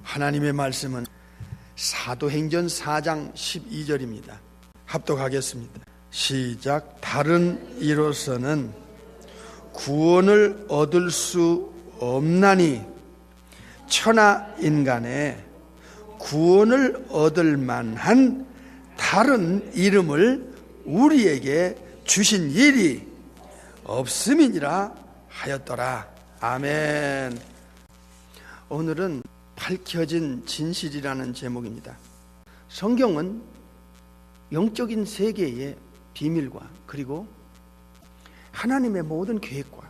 하나님의 말씀은 사도행전 4장 12절입니다. 합독하겠습니다. 시작. 다른 이로서는 구원을 얻을 수 없나니 천하 인간의 구원을 얻을 만한 다른 이름을 우리에게 주신 일이 없음이니라 하였더라. 아멘. 오늘은 밝혀진 진실이라는 제목입니다. 성경은 영적인 세계의 비밀과 그리고 하나님의 모든 계획과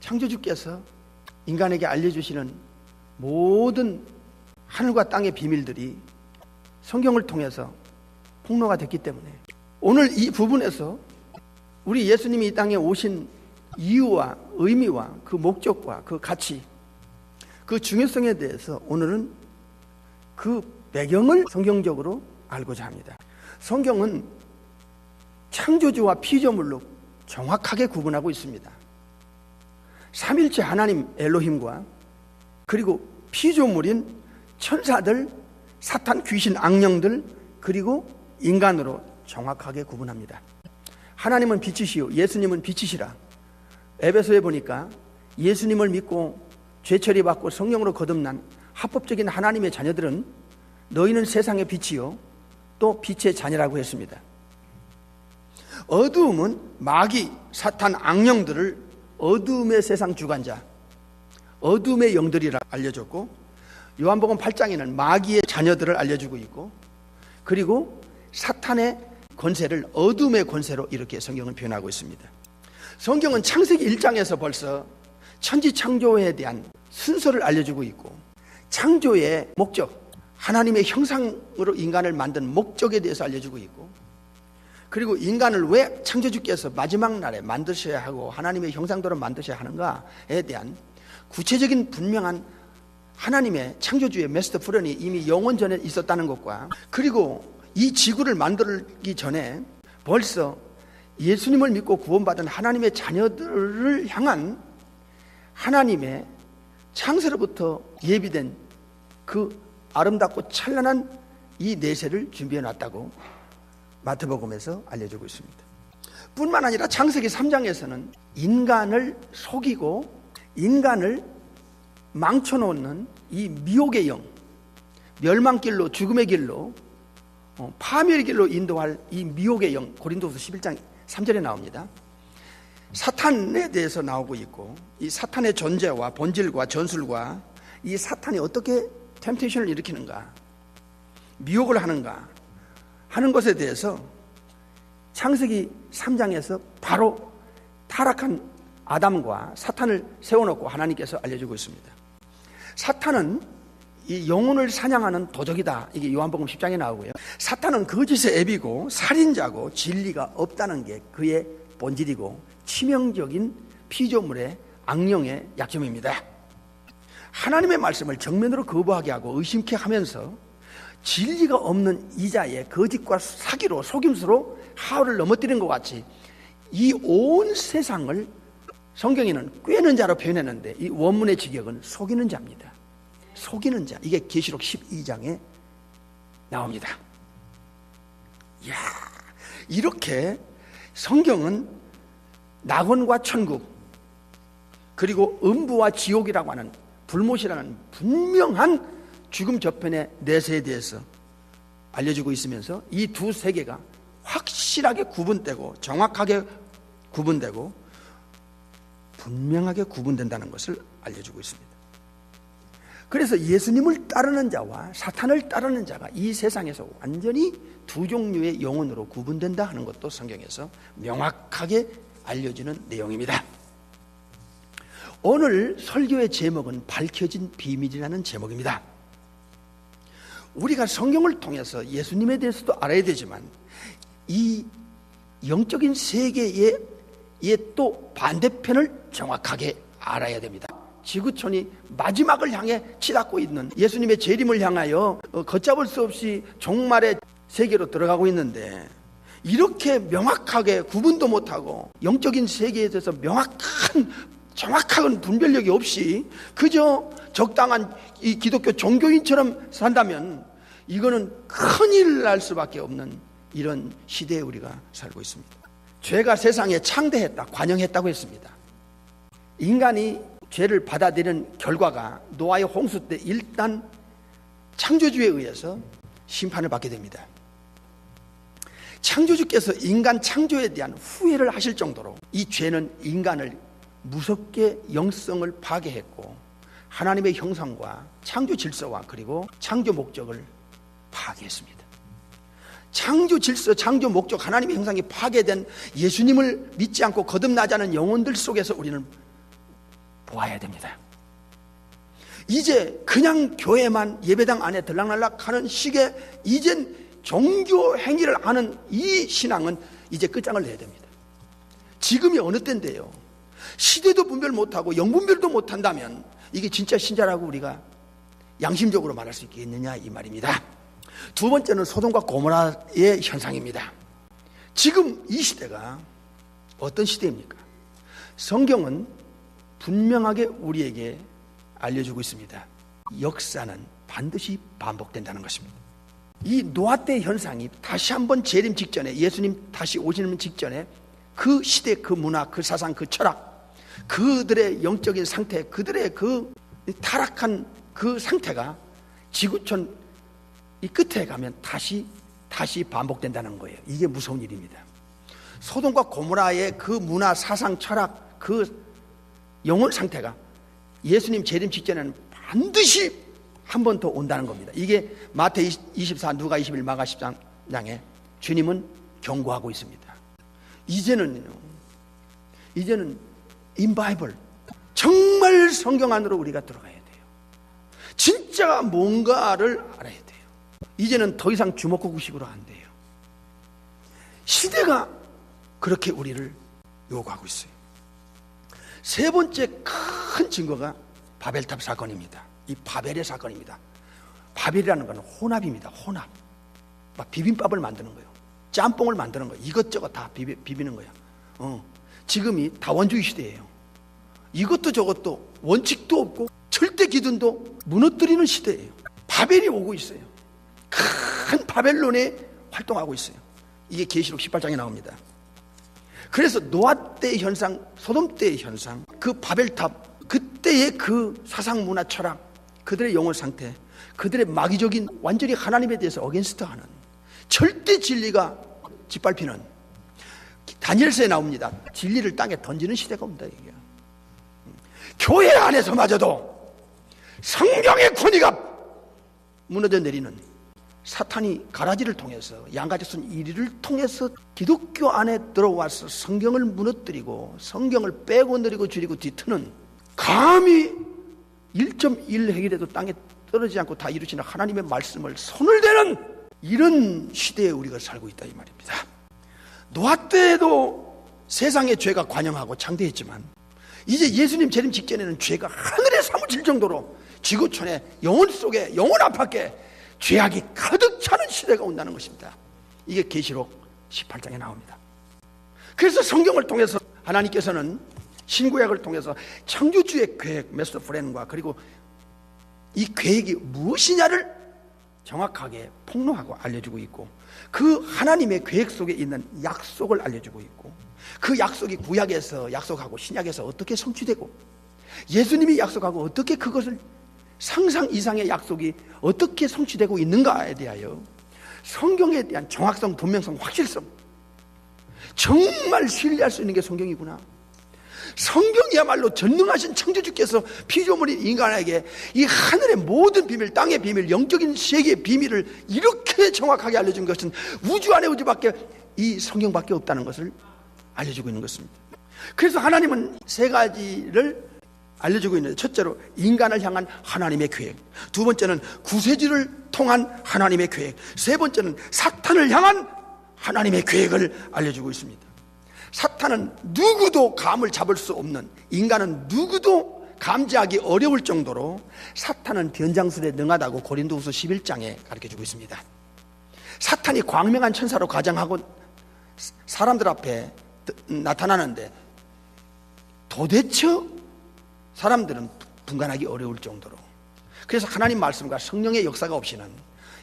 창조주께서 인간에게 알려주시는 모든 하늘과 땅의 비밀들이 성경을 통해서 폭로가 됐기 때문에 오늘 이 부분에서 우리 예수님이 이 땅에 오신 이유와 의미와 그 목적과 그 가치, 그 중요성에 대해서 오늘은 그 배경을 성경적으로 알고자 합니다. 성경은 창조주와 피조물로 정확하게 구분하고 있습니다. 삼일체 하나님 엘로힘과 그리고 피조물인 천사들, 사탄, 귀신, 악령들, 그리고 인간으로 정확하게 구분합니다. 하나님은 빛이시요 예수님은 빛이시라. 에베소에 보니까 예수님을 믿고 죄처리 받고 성령으로 거듭난 합법적인 하나님의 자녀들은 너희는 세상의 빛이요 또 빛의 자녀라고 했습니다. 어두움은 마귀, 사탄, 악령들을 어두움의 세상 주관자, 어두움의 영들이라 알려줬고, 요한복음 8장에는 마귀의 자녀들을 알려주고 있고, 그리고 사탄의 권세를 어둠의 권세로 이렇게 성경을 표현하고 있습니다. 성경은 창세기 1장에서 벌써 천지창조에 대한 순서를 알려주고 있고, 창조의 목적, 하나님의 형상으로 인간을 만든 목적에 대해서 알려주고 있고, 그리고 인간을 왜 창조주께서 마지막 날에 만드셔야 하고 하나님의 형상대로 만드셔야 하는가에 대한 구체적인 분명한 하나님의 창조주의 마스터 플랜이 이미 영원 전에 있었다는 것과, 그리고 이 지구를 만들기 전에 벌써 예수님을 믿고 구원받은 하나님의 자녀들을 향한 하나님의 창세로부터 예비된 그 아름답고 찬란한 이 내세를 준비해 놨다고 마태복음에서 알려주고 있습니다. 뿐만 아니라 창세기 3장에서는 인간을 속이고 인간을 망쳐놓는 이 미혹의 영, 멸망길로, 죽음의 길로, 파멸의 길로 인도할 이 미혹의 영, 고린도후서 11장 3절에 나옵니다. 사탄에 대해서 나오고 있고, 이 사탄의 존재와 본질과 전술과 이 사탄이 어떻게 템테이션을 일으키는가, 미혹을 하는가 하는 것에 대해서 창세기 3장에서 바로 타락한 아담과 사탄을 세워놓고 하나님께서 알려주고 있습니다. 사탄은 이 영혼을 사냥하는 도적이다. 이게 요한복음 10장에 나오고요. 사탄은 거짓의 앱이고 살인자고 진리가 없다는 게 그의 본질이고 치명적인 피조물의 악령의 약점입니다. 하나님의 말씀을 정면으로 거부하게 하고 의심케 하면서 진리가 없는 이자의 거짓과 사기로 속임수로 하울을 넘어뜨린 것 같이 이 온 세상을 성경에는 꿰는 자로 표현했는데 이 원문의 직역은 속이는 자입니다. 속이는 자. 이게 계시록 12장에 나옵니다. 이야, 이렇게 성경은 낙원과 천국, 그리고 음부와 지옥이라고 하는 불못이라는 분명한 죽음 저편의 내세에 대해서 알려주고 있으면서 이 두 세계가 확실하게 구분되고 정확하게 구분되고 분명하게 구분된다는 것을 알려주고 있습니다. 그래서 예수님을 따르는 자와 사탄을 따르는 자가 이 세상에서 완전히 두 종류의 영혼으로 구분된다 하는 것도 성경에서 명확하게 알려주는 내용입니다. 오늘 설교의 제목은 밝혀진 비밀이라는 제목입니다. 우리가 성경을 통해서 예수님에 대해서도 알아야 되지만 이 영적인 세계의 또 반대편을 정확하게 알아야 됩니다. 지구촌이 마지막을 향해 치닫고 있는 예수님의 재림을 향하여 걷잡을 수 없이 종말의 세계로 들어가고 있는데, 이렇게 명확하게 구분도 못하고 영적인 세계에 대해서 명확한 정확한 분별력이 없이 그저 적당한 이 기독교 종교인처럼 산다면 이거는 큰일 날 수밖에 없는 이런 시대에 우리가 살고 있습니다. 죄가 세상에 창대했다, 관영했다고 했습니다. 인간이 죄를 받아들이는 결과가 노아의 홍수 때 일단 창조주에 의해서 심판을 받게 됩니다. 창조주께서 인간 창조에 대한 후회를 하실 정도로 이 죄는 인간을 무섭게 영성을 파괴했고 하나님의 형상과 창조 질서와 그리고 창조 목적을 파괴했습니다. 창조 질서, 창조 목적, 하나님의 형상이 파괴된 예수님을 믿지 않고 거듭나지 않은 영혼들 속에서 우리는 보아야 됩니다. 이제 그냥 교회만 예배당 안에 들락날락 하는 식의 이젠 종교 행위를 하는 이 신앙은 이제 끝장을 내야 됩니다. 지금이 어느 때인데요, 시대도 분별 못하고 영분별도 못한다면 이게 진짜 신자라고 우리가 양심적으로 말할 수 있겠느냐 이 말입니다. 두 번째는 소돔과 고모라의 현상입니다. 지금 이 시대가 어떤 시대입니까? 성경은 분명하게 우리에게 알려주고 있습니다. 역사는 반드시 반복된다는 것입니다. 이 노아 때 현상이 다시 한번 재림 직전에, 예수님 다시 오시는 직전에 그 시대, 그 문화, 그 사상, 그 철학, 그들의 영적인 상태, 그들의 그 타락한 그 상태가 지구촌 이 끝에 가면 다시 반복된다는 거예요. 이게 무서운 일입니다. 소돔과 고모라의 그 문화, 사상, 철학, 그 영혼 상태가 예수님 재림 직전에는 반드시 한 번 더 온다는 겁니다. 이게 마태 24, 누가 21, 마가 13장에 주님은 경고하고 있습니다. 이제는 in Bible 정말 성경 안으로 우리가 들어가야 돼요. 진짜 뭔가를 알아야 돼요. 이제는 더 이상 주먹구구식으로 안 돼요. 시대가 그렇게 우리를 요구하고 있어요. 세 번째 큰 증거가 바벨탑 사건입니다. 이 바벨의 사건입니다. 바벨이라는 것은 혼합입니다. 혼합. 막 비빔밥을 만드는 거예요. 짬뽕을 만드는 거예요. 이것저것 다 비비는 거예요. 지금이 다원주의 시대예요. 이것도 저것도 원칙도 없고 절대 기준도 무너뜨리는 시대예요. 바벨이 오고 있어요. 큰 바벨론에 활동하고 있어요. 이게 계시록 18장에 나옵니다. 그래서 노아 때의 현상, 소돔 때의 현상, 그 바벨탑, 그때의 그 사상 문화 철학, 그들의 영혼 상태, 그들의 마귀적인 완전히 하나님에 대해서 어게인스트하는 절대 진리가 짓밟히는, 다니엘서에 나옵니다. 진리를 땅에 던지는 시대가 온다 이게. 교회 안에서마저도 성경의 권위가 무너져 내리는, 사탄이 가라지를 통해서, 양가지순 1위를 통해서 기독교 안에 들어와서 성경을 무너뜨리고 성경을 빼고 내리고 줄이고 뒤트는, 감히 1.1 획이라도 땅에 떨어지지 않고 다 이루시는 하나님의 말씀을 손을 대는 이런 시대에 우리가 살고 있다 이 말입니다. 노아 때에도 세상의 죄가 관영하고 창대했지만 이제 예수님 재림 직전에는 죄가 하늘에 사무칠 정도로 지구촌의 영혼 속에, 영혼 안팎에 죄악이 가득 차는 시대가 온다는 것입니다. 이게 계시록 18장에 나옵니다. 그래서 성경을 통해서 하나님께서는 신구약을 통해서 창조주의 계획, 메스터 프렌과 그리고 이 계획이 무엇이냐를 정확하게 폭로하고 알려주고 있고, 그 하나님의 계획 속에 있는 약속을 알려주고 있고, 그 약속이 구약에서 약속하고 신약에서 어떻게 성취되고, 예수님이 약속하고 어떻게 그것을 상상 이상의 약속이 어떻게 성취되고 있는가에 대하여 성경에 대한 정확성, 분명성, 확실성, 정말 신뢰할 수 있는 게 성경이구나. 성경이야말로 전능하신 창조주께서 피조물인 인간에게 이 하늘의 모든 비밀, 땅의 비밀, 영적인 세계의 비밀을 이렇게 정확하게 알려준 것은 우주 안에 우주밖에 이 성경밖에 없다는 것을 알려주고 있는 것입니다. 그래서 하나님은 세 가지를 알려주고 있는데, 첫째로 인간을 향한 하나님의 계획, 두 번째는 구세주를 통한 하나님의 계획, 세 번째는 사탄을 향한 하나님의 계획을 알려주고 있습니다. 사탄은 누구도 감을 잡을 수 없는, 인간은 누구도 감지하기 어려울 정도로 사탄은 변장술에 능하다고 고린도후서 11장에 가르쳐주고 있습니다. 사탄이 광명한 천사로 가장하고 사람들 앞에 나타나는데 도대체 사람들은 분간하기 어려울 정도로. 그래서 하나님 말씀과 성령의 역사가 없이는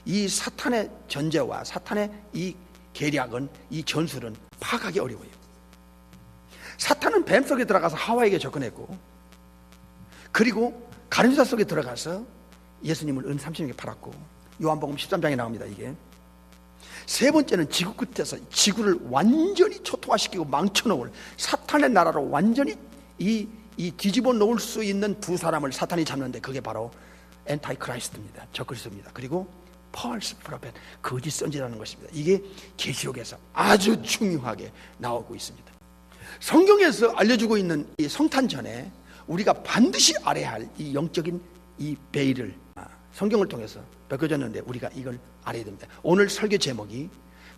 이 사탄의 전제와 사탄의 이 계략은, 이 전술은 파악하기 어려워요. 사탄은 뱀 속에 들어가서 하와에게 접근했고, 그리고 가룟유다 속에 들어가서 예수님을 은 30명에 팔았고, 요한복음 13장에 나옵니다. 이게 세 번째는 지구 끝에서 지구를 완전히 초토화시키고 망쳐놓을 사탄의 나라로 완전히 이 뒤집어 놓을 수 있는 두 사람을 사탄이 잡는데, 그게 바로 엔타이크라이스트입니다. 적그리스도입니다. 그리고 펄스 프로페트, 거짓 선지자라는 것입니다. 이게 계시록에서 아주 중요하게 나오고 있습니다. 성경에서 알려주고 있는 이 성탄 전에 우리가 반드시 알아야 할 이 영적인 이 베일을 성경을 통해서 벗겨졌는데 우리가 이걸 알아야 됩니다. 오늘 설교 제목이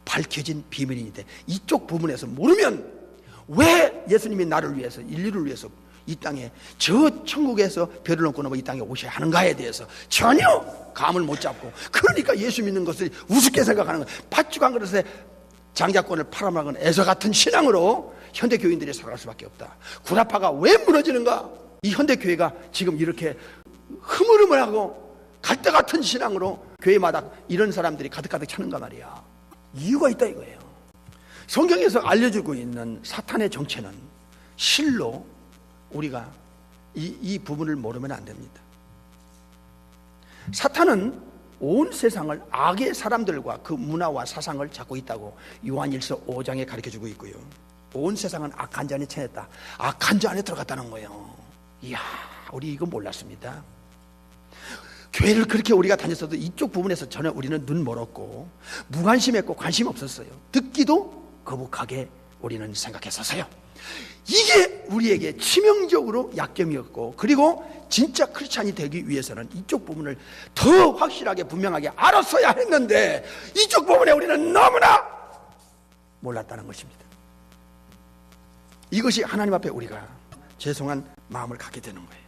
밝혀진 비밀인데, 이쪽 부분에서 모르면 왜 예수님이 나를 위해서, 인류를 위해서 이 땅에, 저 천국에서 별을 넘고 넘어 이 땅에 오셔야 하는가에 대해서 전혀 감을 못 잡고, 그러니까 예수 믿는 것을 우습게 생각하는 거예요. 팥죽 한 그릇에 장자권을 팔아먹은 에서 같은 신앙으로 현대 교인들이 살아갈 수밖에 없다. 구라파가 왜 무너지는가? 이 현대 교회가 지금 이렇게 흐물흐물하고 갈대 같은 신앙으로 교회마다 이런 사람들이 가득가득 차는가 말이야. 이유가 있다 이거예요. 성경에서 알려주고 있는 사탄의 정체는 실로 우리가 이 부분을 모르면 안 됩니다. 사탄은 온 세상을 악의 사람들과 그 문화와 사상을 잡고 있다고 요한일서 5장에 가르쳐주고 있고요. 온 세상은 악한 자 안에 처했다. 악한 자 안에 들어갔다는 거예요. 이야, 우리 이거 몰랐습니다. 교회를 그렇게 우리가 다녔어도 이쪽 부분에서 전혀 우리는 눈 멀었고 무관심했고 관심 없었어요. 듣기도 거북하게 우리는 생각했었어요. 이게 우리에게 치명적으로 약점이었고, 그리고 진짜 크리스찬이 되기 위해서는 이쪽 부분을 더 확실하게 분명하게 알았어야 했는데 이쪽 부분에 우리는 너무나 몰랐다는 것입니다. 이것이 하나님 앞에 우리가 죄송한 마음을 갖게 되는 거예요.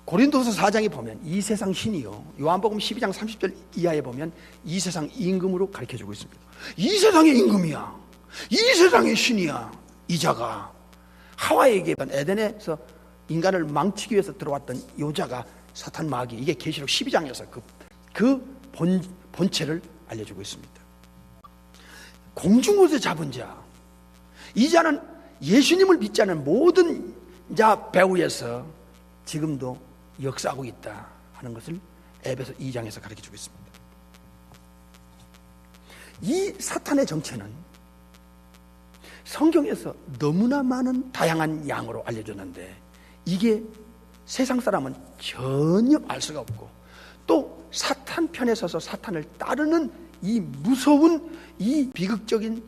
고린도서 4장에 보면 이 세상 신이요, 요한복음 12장 30절 이하에 보면 이 세상 임금으로 가르쳐주고 있습니다. 이 세상의 임금이야, 이 세상의 신이야. 이 자가 하와에게 에덴에서 인간을 망치기 위해서 들어왔던 여자가 사탄 마귀, 이게 계시록 12장에서 그 본체를 알려주고 있습니다. 공중옷에 잡은 자, 이 자는 예수님을 믿지 않는 모든 자 배후에서 지금도 역사하고 있다 하는 것을 에베소 2장에서 가르쳐주고 있습니다. 이 사탄의 정체는 성경에서 너무나 많은 다양한 양으로 알려졌는데 이게 세상 사람은 전혀 알 수가 없고, 또 사탄 편에 서서 사탄을 따르는 이 무서운 이 비극적인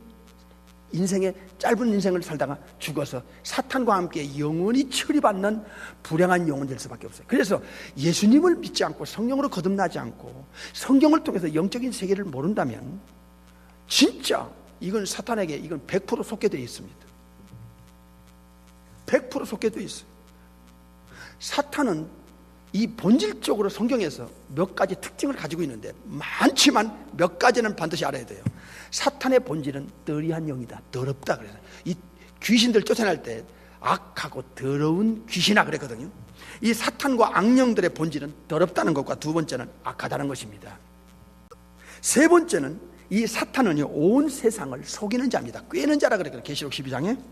인생의 짧은 인생을 살다가 죽어서 사탄과 함께 영원히 처리받는 불행한 영혼 될 수밖에 없어요. 그래서 예수님을 믿지 않고 성령으로 거듭나지 않고 성경을 통해서 영적인 세계를 모른다면 진짜 이건 사탄에게 이건 100% 속게 되어 있습니다. 100% 속게 되어 있어요. 사탄은 이 본질적으로 성경에서 몇 가지 특징을 가지고 있는데, 많지만 몇 가지는 반드시 알아야 돼요. 사탄의 본질은 더리한 영이다, 더럽다. 그래서 이 귀신들 쫓아낼 때 악하고 더러운 귀신아 그랬거든요. 이 사탄과 악령들의 본질은 더럽다는 것과, 두 번째는 악하다는 것입니다. 세 번째는 이 사탄은요, 온 세상을 속이는 자입니다. 꿰는 자라 그랬거든요. 계시록 12장에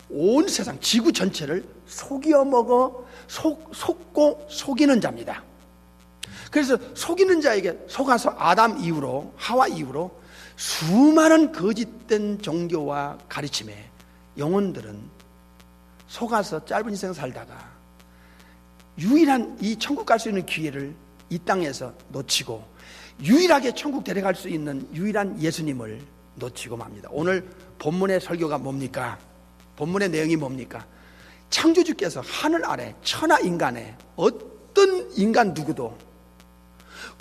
온 세상, 지구 전체를 속여 먹어 속고 속이는 자입니다. 그래서 속이는 자에게 속아서 아담 이후로, 하와 이후로 수많은 거짓된 종교와 가르침에 영혼들은 속아서 짧은 인생 살다가 유일한 이 천국 갈 수 있는 기회를 이 땅에서 놓치고, 유일하게 천국 데려갈 수 있는 유일한 예수님을 놓치고 맙니다. 오늘 본문의 설교가 뭡니까? 본문의 내용이 뭡니까? 창조주께서 하늘 아래 천하 인간에 어떤 인간 누구도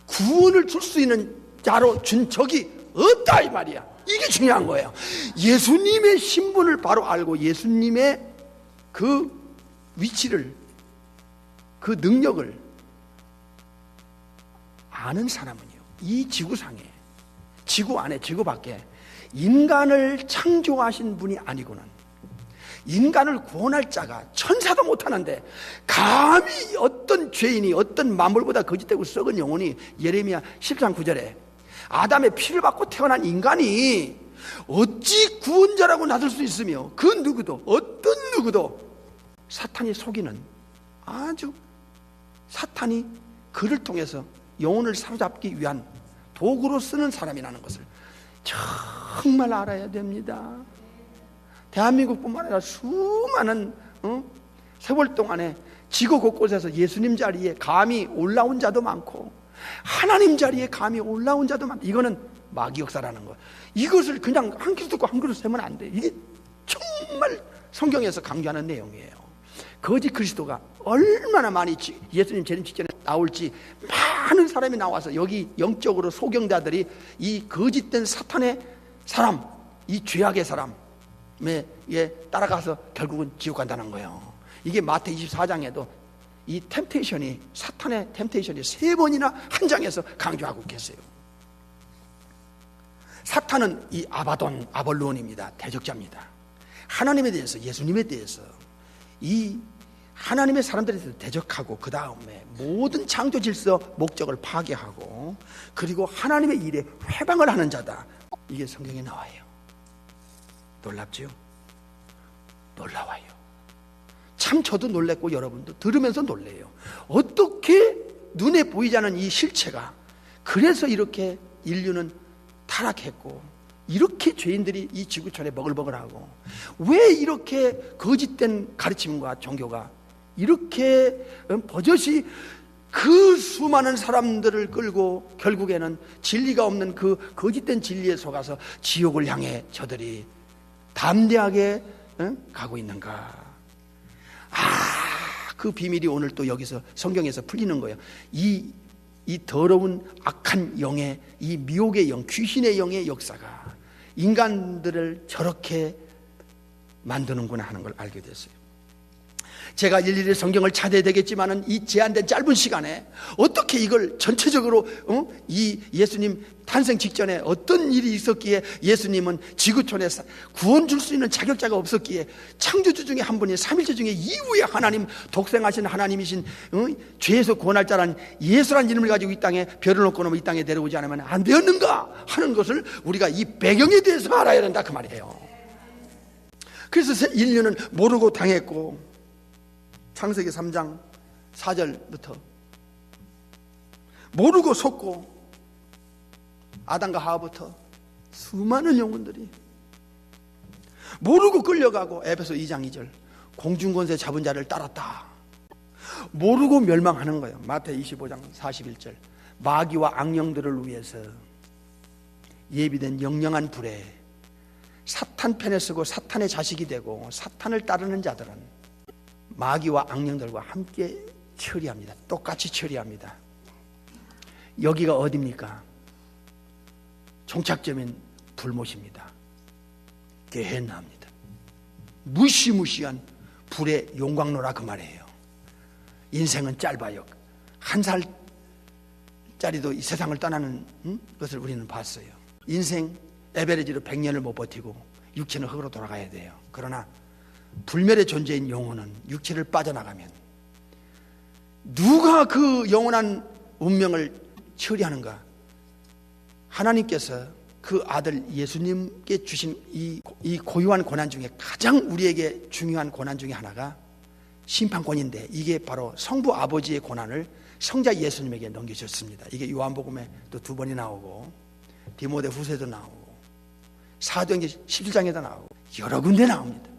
구원을 줄 수 있는 자로 준 적이 없다 이 말이야. 이게 중요한 거예요. 예수님의 신분을 바로 알고 예수님의 그 위치를, 그 능력을 아는 사람은요, 이 지구상에, 지구 안에, 지구 밖에 인간을 창조하신 분이 아니고는 인간을 구원할 자가 천사도 못하는데 감히 어떤 죄인이 어떤 만물보다 거짓되고 썩은 영혼이 예레미야 13장 9절에 아담의 피를 받고 태어난 인간이 어찌 구원자라고 나설 수 있으며 그 누구도 어떤 누구도 사탄이 속이는 아주 사탄이 그를 통해서 영혼을 사로잡기 위한 도구로 쓰는 사람이라는 것을 정말 알아야 됩니다. 대한민국뿐만 아니라 수많은 세월 동안에 지구 곳곳에서 예수님 자리에 감히 올라온 자도 많고 하나님 자리에 감히 올라온 자도 많고, 이거는 마귀 역사라는 거. 이것을 그냥 한 그릇 듣고 한 그릇 세면 안 돼. 이게 정말 성경에서 강조하는 내용이에요. 거짓 그리스도가 얼마나 많이 예수님 재림 직전에 나올지 많은 사람이 나와서 여기 영적으로 소경자들이 이 거짓된 사탄의 사람, 이 죄악의 사람에 따라가서 결국은 지옥 간다는 거예요. 이게 마태 24장에도 이 템테이션이, 사탄의 템테이션이 3번이나 한 장에서 강조하고 계세요. 사탄은 이 아바돈, 아볼론입니다. 대적자입니다. 하나님에 대해서, 예수님에 대해서, 이 하나님의 사람들에 대해서 대적하고 그 다음에 모든 창조 질서 목적을 파괴하고 그리고 하나님의 일에 회방을 하는 자다. 이게 성경에 나와요. 놀랍죠? 놀라워요. 참 저도 놀랬고 여러분도 들으면서 놀래요. 어떻게 눈에 보이지 않는 이 실체가, 그래서 이렇게 인류는 타락했고 이렇게 죄인들이 이 지구촌에 버글버글하고 왜 이렇게 거짓된 가르침과 종교가 이렇게 버젓이 그 수많은 사람들을 끌고 결국에는 진리가 없는 그 거짓된 진리에 속아서 지옥을 향해 저들이 담대하게 가고 있는가. 그 비밀이 오늘 또 여기서 성경에서 풀리는 거예요. 이 더러운 악한 영의, 이 미혹의 영, 귀신의 영의 역사가 인간들을 저렇게 만드는구나 하는 걸 알게 됐어요. 제가 일일이 성경을 찾아야 되겠지만은 이 제한된 짧은 시간에 어떻게 이걸 전체적으로 이 예수님 탄생 직전에 어떤 일이 있었기에 예수님은 지구촌에 구원 줄 수 있는 자격자가 없었기에 창조주 중에 한 분이 삼일체 중에 이후에 하나님, 독생하신 하나님이신 죄에서 구원할 자란 예수란 이름을 가지고 이 땅에 별을 놓고 놓으면 이 땅에 내려오지 않으면 안 되었는가 하는 것을 우리가 이 배경에 대해서 알아야 된다 그 말이에요. 그래서 인류는 모르고 당했고, 창세기 3장 4절부터 모르고 속고 아담과 하와부터 수많은 영혼들이 모르고 끌려가고, 에베소 2장 2절 공중권세 잡은 자를 따랐다. 모르고 멸망하는 거예요. 마태 25장 41절 마귀와 악령들을 위해서 예비된 영영한 불에 사탄 편에 서고 사탄의 자식이 되고 사탄을 따르는 자들은 마귀와 악령들과 함께 처리합니다. 똑같이 처리합니다. 여기가 어디입니까? 종착점인 불못입니다. 게헨나입니다. 무시무시한 불의 용광로라 그 말이에요. 인생은 짧아요. 1살짜리도 이 세상을 떠나는 것을 우리는 봤어요. 인생 에베레지로 100년을 못 버티고 육체는 흙으로 돌아가야 돼요. 그러나 불멸의 존재인 영혼은 육체를 빠져나가면 누가 그 영원한 운명을 처리하는가? 하나님께서 그 아들 예수님께 주신 이 고유한 고난 중에 가장 우리에게 중요한 고난 중에 하나가 심판권인데, 이게 바로 성부 아버지의 고난을 성자 예수님에게 넘기셨습니다. 이게 요한복음에 또 2번이 나오고 디모데 후서에도 나오고 사도행전 17장에도 나오고 여러 군데 나옵니다.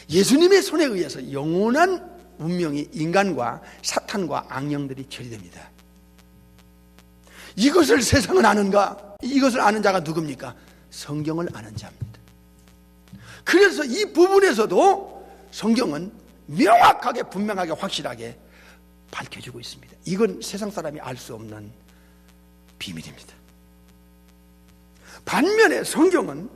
예수님의 손에 의해서 영원한 운명이 인간과 사탄과 악령들이 처리됩니다. 이것을 세상은 아는가? 이것을 아는 자가 누굽니까? 성경을 아는 자입니다. 그래서 이 부분에서도 성경은 명확하게 분명하게 확실하게 밝혀주고 있습니다. 이건 세상 사람이 알 수 없는 비밀입니다. 반면에 성경은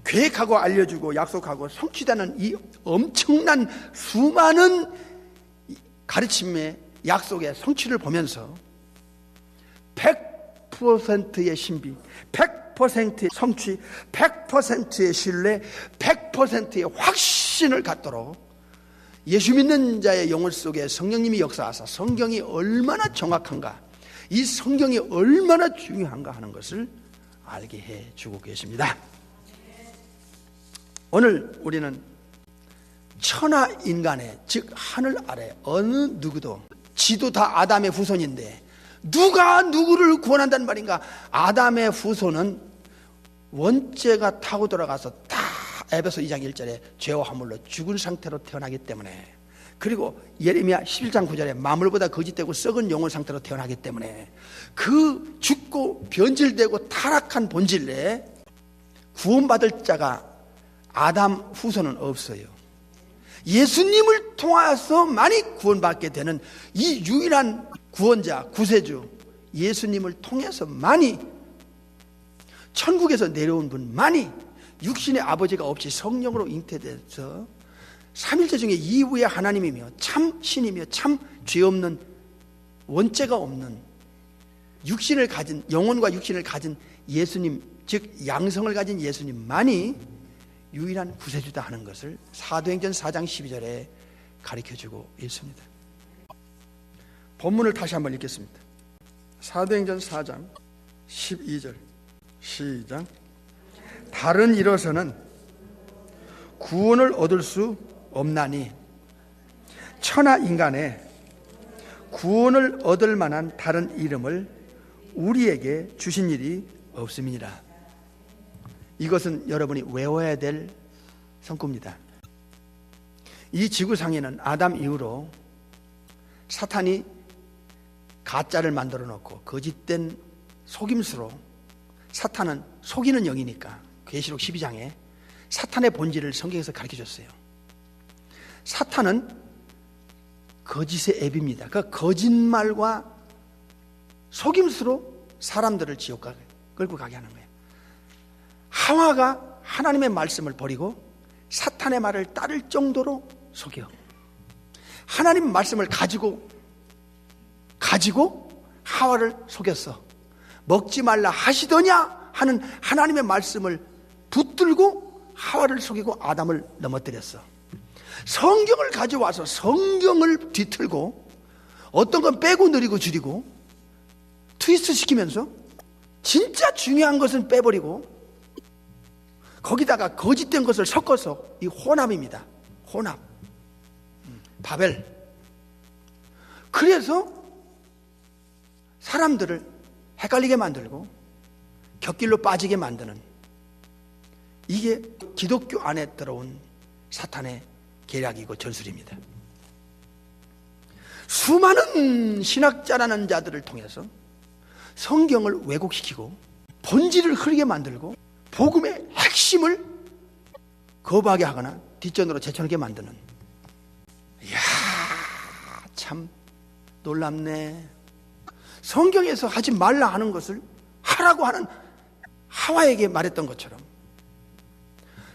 계획하고 알려주고 약속하고 성취되는 이 엄청난 수많은 가르침의 약속의 성취를 보면서 100%의 신비, 100%의 성취, 100%의 신뢰, 100%의 확신을 갖도록 예수 믿는 자의 영혼 속에 성령님이 역사하사 성경이 얼마나 정확한가, 이 성경이 얼마나 중요한가 하는 것을 알게 해주고 계십니다. 오늘 우리는 천하 인간의, 즉 하늘 아래 어느 누구도, 지도 다 아담의 후손인데 누가 누구를 구원한다는 말인가? 아담의 후손은 원죄가 타고 들어가서 다 에베소 2장 1절에 죄와 허물로 죽은 상태로 태어나기 때문에, 그리고 예레미야 11장 9절에 마물보다 거짓되고 썩은 영혼 상태로 태어나기 때문에 그 죽고 변질되고 타락한 본질 내에 구원받을 자가 아담 후손은 없어요. 예수님을 통하여서만이 구원받게 되는 이 유일한 구원자, 구세주 예수님을 통해서만이, 천국에서 내려온 분만이, 육신의 아버지가 없이 성령으로 잉태돼서 삼일체 중에 이후의 하나님이며 참 신이며 참 죄 없는, 원죄가 없는 육신을 가진, 영혼과 육신을 가진 예수님, 즉 양성을 가진 예수님만이 유일한 구세주다 하는 것을 사도행전 4장 12절에 가르쳐주고 있습니다. 본문을 다시 한번 읽겠습니다. 사도행전 4장 12절 시작. 다른 이로서는 구원을 얻을 수 없나니 천하 인간에 구원을 얻을 만한 다른 이름을 우리에게 주신 일이 없음이니라. 이것은 여러분이 외워야 될 성구입니다. 이 지구상에는 아담 이후로 사탄이 가짜를 만들어 놓고 거짓된 속임수로, 사탄은 속이는 영이니까 계시록 12장에 사탄의 본질을 성경에서 가르쳐줬어요. 사탄은 거짓의 앱입니다. 그 거짓말과 속임수로 사람들을 지옥 끌고 가게 하는 거예요. 하와가 하나님의 말씀을 버리고 사탄의 말을 따를 정도로 속여. 하나님 말씀을 가지고 하와를 속였어. 먹지 말라 하시더냐 하는 하나님의 말씀을 붙들고 하와를 속이고 아담을 넘어뜨렸어. 성경을 가져와서 성경을 뒤틀고 어떤 건 빼고 느리고 줄이고 트위스트 시키면서 진짜 중요한 것은 빼버리고 거기다가 거짓된 것을 섞어서, 이 혼합입니다. 혼합. 바벨. 그래서 사람들을 헷갈리게 만들고 곁길로 빠지게 만드는, 이게 기독교 안에 들어온 사탄의 계략이고 전술입니다. 수많은 신학자라는 자들을 통해서 성경을 왜곡시키고 본질을 흐리게 만들고 복음의 핵심을 거부하게 하거나 뒷전으로 제쳐놓게 만드는, 이야 참 놀랍네. 성경에서 하지 말라 하는 것을 하라고 하는 하와에게 말했던 것처럼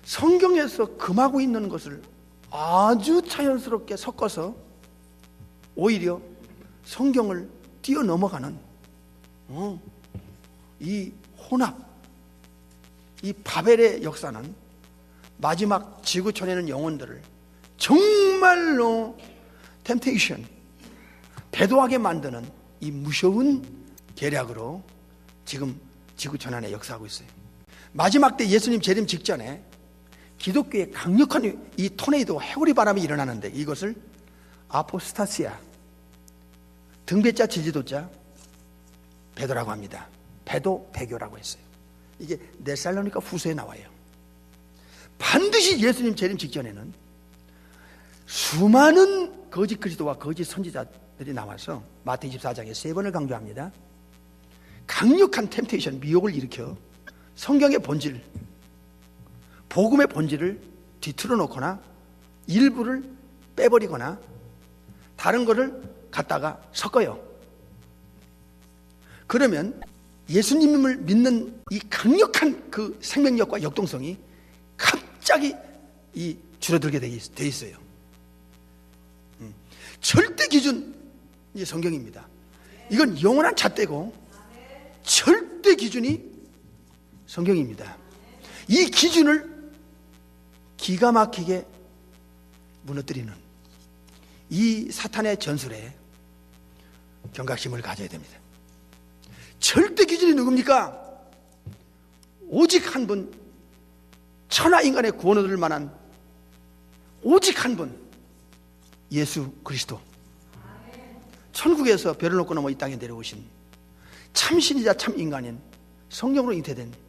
성경에서 금하고 있는 것을 아주 자연스럽게 섞어서 오히려 성경을 뛰어넘어가는 이 혼합, 이 바벨의 역사는 마지막 지구촌에는 영혼들을 정말로 템테이션, 배도하게 만드는 이 무서운 계략으로 지금 지구촌 안에 역사하고 있어요. 마지막 때 예수님 재림 직전에 기독교의 강력한 이 토네이도, 해오리 바람이 일어나는데 이것을 아포스타시아, 등배자 지지도자 베드로라고 합니다. 베도 배교라고 했어요. 이게 데살로니가 후서에 나와요. 반드시 예수님 재림 직전에는 수많은 거짓 그리스도와 거짓 선지자들이 나와서 마태 24장에 3번을 강조합니다. 강력한 템테이션, 미혹을 일으켜 성경의 본질, 복음의 본질을 뒤틀어 놓거나 일부를 빼버리거나 다른 거를 갖다가 섞어요. 그러면 예수님을 믿는 이 강력한 그 생명력과 역동성이 갑자기 이 줄어들게 돼 있어요. 절대 기준이 성경입니다. 이건 영원한 잣대고 절대 기준이 성경입니다. 이 기준을 기가 막히게 무너뜨리는 이 사탄의 전술에 경각심을 가져야 됩니다. 절대 기준이 누굽니까? 오직 한 분, 천하 인간의 구원을 얻을 만한 오직 한 분, 예수 그리스도. 천국에서 별을 놓고 넘어 이 땅에 내려오신 참신이자 참 인간인 성령으로 잉태된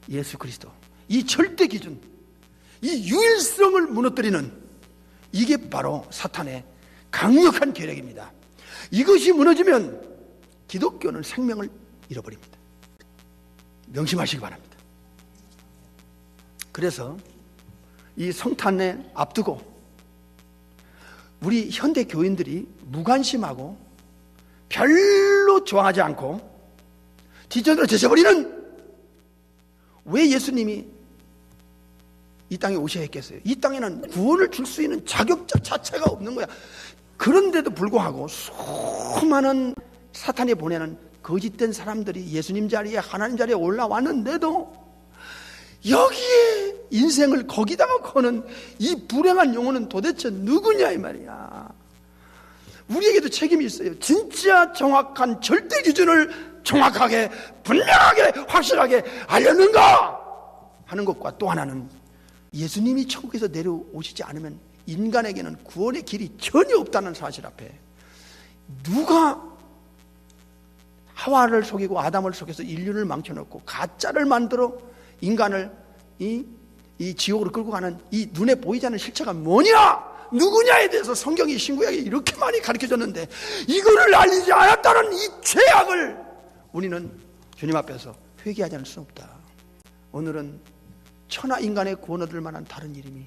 예수 그리스도. 이 절대 기준, 이 유일성을 무너뜨리는 이게 바로 사탄의 강력한 계략입니다. 이것이 무너지면 기독교는 생명을 잃어버립니다. 명심하시기 바랍니다. 그래서 이 성탄을 앞두고 우리 현대 교인들이 무관심하고 별로 좋아하지 않고 뒷전으로 제쳐버리는, 왜 예수님이 이 땅에 오셔야 했겠어요? 이 땅에는 구원을 줄 수 있는 자격자 자체가 없는 거야. 그런데도 불구하고 수많은 사탄이 보내는 거짓된 사람들이 예수님 자리에, 하나님 자리에 올라왔는데도 여기에 인생을 거기다가 거는 이 불행한 영혼은 도대체 누구냐 이 말이야. 우리에게도 책임이 있어요. 진짜 정확한 절대 기준을 정확하게 분명하게 확실하게 알렸는가 하는 것과, 또 하나는 예수님이 천국에서 내려오시지 않으면 인간에게는 구원의 길이 전혀 없다는 사실 앞에 누가 하와를 속이고 아담을 속여서 인류를 망쳐놓고 가짜를 만들어 인간을 이 지옥으로 끌고 가는 이 눈에 보이지 않는 실체가 뭐냐, 누구냐에 대해서 성경이 신구약에 이렇게 많이 가르쳐줬는데 이거를 알리지 않았다는 이 죄악을 우리는 주님 앞에서 회개하지 않을 수 없다. 오늘은 천하 인간의 구원 얻을 만한 다른 이름이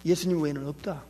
예수님 외에는 없다.